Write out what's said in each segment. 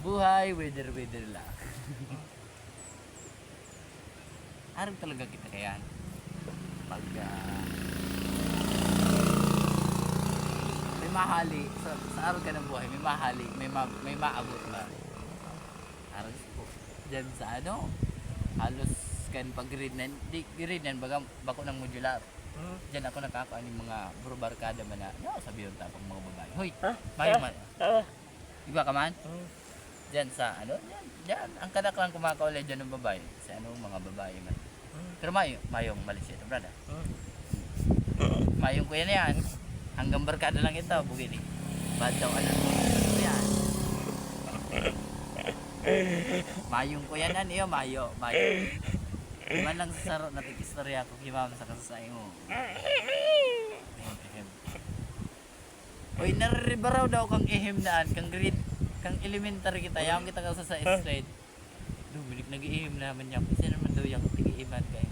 Buhay, weather lang. Araw talaga kita kaya. Pag may mahali, sa araw ka ng buhay, may mahali, may maabot ba? Araw po. Diyan sa ano, halos kan pag grade 9, di grade 9, bako ng modular. Diyan ako nakakaano yung mga bro barkada man na, sabi yung tapang mga babae. Hoy, mayo man. Iba ka man? Diyan sa ano, diyan ang kanak lang kumakaulay diyan ng babae. Sa ano mga babae man. Pero mayong malis ito, brada. Mayong ko yan. Hanggang barkada lang ito, bugili. Bad daw ano yan. Mayong ko yan iyo, mayo. Man lang sa saro natin istorya ko kimam sa kasasay mo. Oy, naribaraw daw kang ihim daan, kang grade, kang elementary kita, yaong kita ka sa straight. Dumilik nag-ihim naman niya. Kasi naman daw yung tig-iiman kayo.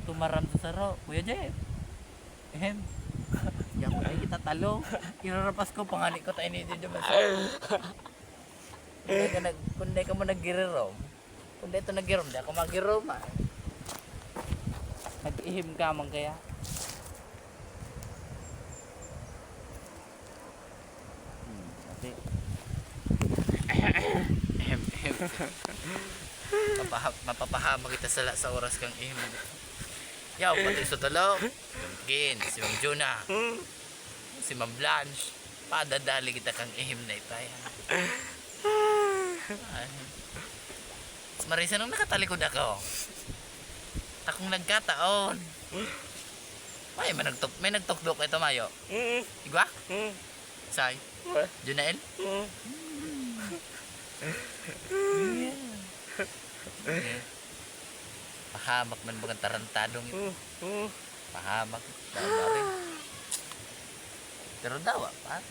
Tumaram sa saro, Kuya Jeff. Yan ko tayo kita talo. Irarapas ko, pangani ko tayo nito naman sa kundi ka mo nag-girom. Kundi ito nag-girom, di ako mag-girom ah. Nag-ihim ka man kaya. Kasi mapapahama kita sa oras kang ihim. Yaw, pati sa talo. Gin, si Ma'am Juna. Si Ma'am Blanche. Padadali kita kang ihim na itay. Marisa nung nakatalikod ako. Akong nagkataon. May nagtukdok ito mayo. Igwa? Say? Junael? Pahamak man bagang tarantadong ito. Pahamak. Dawa rin. Pero dawa pa.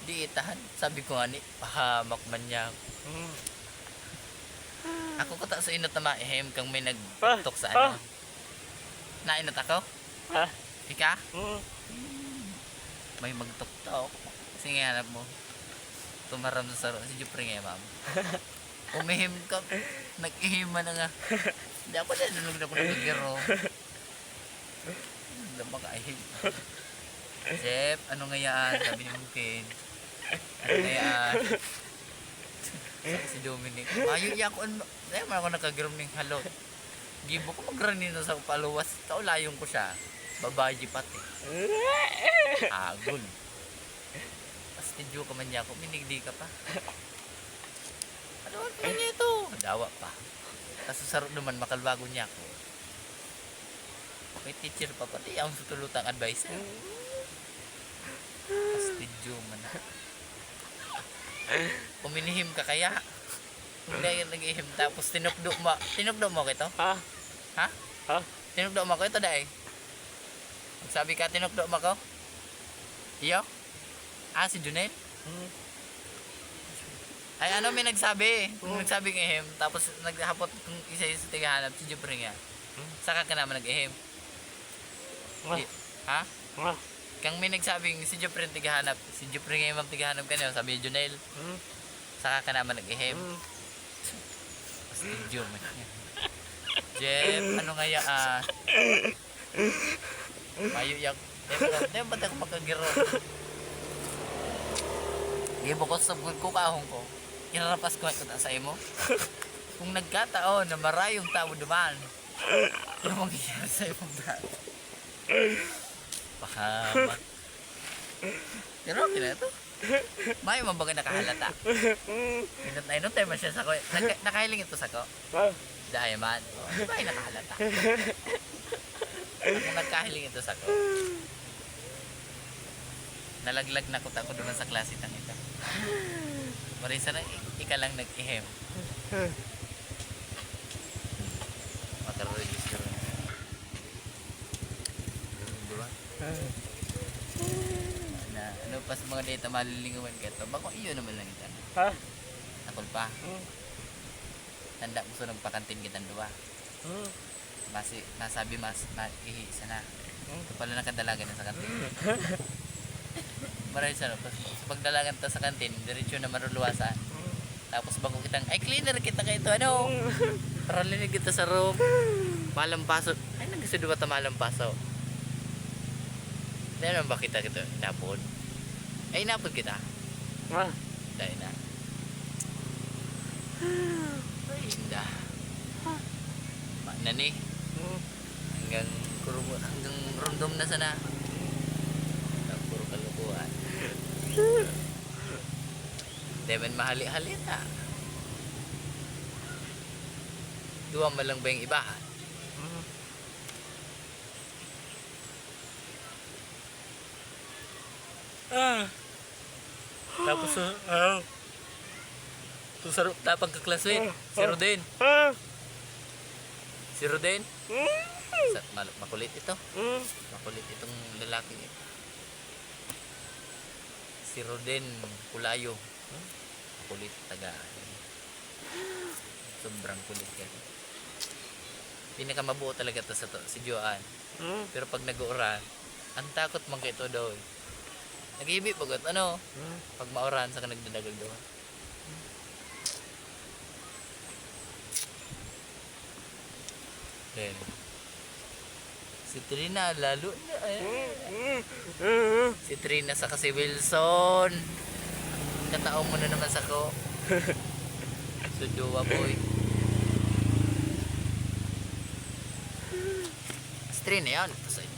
Di itahan. Sabi ko nga ni, pahamak man niya. Ako kata sa inot na maihim kang may nagtuktok sa ano. Nainot ako? Ika? May magtuktok. Kasi nga hanap mo. Tumaram sa saro. Si Jupri nga, ma'am. Umihim ka. Nag-ihim na nga. Hindi ako na nunod ako nag-giro. Hindi makaihim. Jeff, ano nga yan? Sabi ni Mungkin. Ano nga yan? Sabi si Dominic. Mayo iya ko. Dahil man ako nakagirom ng halot. Gibo ko magranin sa paluwas. Kaulayong ko siya. Babayi pati. Agol. Pastidyo ka man niya ako. Minigdi ka pa. Ano ang niya ito? Dawa pa. Tapos sarap naman makalbago niya ako. May teacher pa pati. Ang tutulutang advice. Pastidyo man. Uminihim ka kaya? Hindi yung nag-ihim. Tapos tinukdo mo. Tinukdo mo ko ito? Ha? Tinukdo mo ko ito dahil? Sabi ka tinukdo mo ko? Iyo? Si Junel? Ay ano may nagsabi? Kung nagsabi ng ihim. Tapos naghapot kung isa-isa sa tigahanap. Si Jupri nga. Saka ka naman nag-ihim. Ha? Kang may nagsabing si Jupri ang tigahanap. Si Jupri nga yung tigahanap kanina. Sabi ni Junel. Saka ka naman nag-ihim. Pastidyo man. Jeff, ano nga yan? Mayo yak. Hindi ba't ako magkagiro? Gibo ko sa ko kahong ko. Kinarapas ko ito sa imo. Kung nagkataon na marayong tao naman, ano mangyayari sa imo ba? Pahamat. Pero okay na ito. May mabaga nakahalata. Inot na inot tayo man siya sa ko. Nakahiling ito sa ko. Dahil man. Di ba ay nakahalata? Kung nagkahiling ito sa ko. Nalaglag na ko tako doon sa klase tang ito. Marisa na ika lang nag-ihim. Makaregister. Diba? Ano pa sa mga data malilingawan ka ito? Bako iyo naman lang ito. Akol pa. Tanda ko sa nagpakantin kitang duwa. Nasabi mas maihi sana. Ito pala nakadalaga na sa kantin. maraming sa pagdalagan ta sa kantin, diretso na maruluwasan. Tapos bago kitang, ay cleaner kita kayo ito, ano? Para linig kita sa room. Malampaso. Ay, nagsudo ba ita malampaso? Hindi naman ba kita inapod? Ay, inapod kita. Dahil na. Ay, hindi. Nani. Hanggang rundom na sana. Puro kalukuhan. Demen mahali-hali na. Duwang malang ba yung iba? Tapos sarap tapang kaklaswit. Si Rodin. Si Rodin. Makulit ito. Makulit itong lalaki. Si Rodin Kulayo. Makulit taga. Sobrang kulit yan. Pinakamabuo talaga ito sa si Joan. Pero pag nag-uuran, ang takot man kayo ito daw. Nag-iibi bagot, ano? Pag mauran sa nagdadagal doon. Then, si Trina, lalo na si Trina sa kasi Wilson. Kataong mo na naman sa ko. Suduwa boy. Si Trina yan. Ito sa inyo.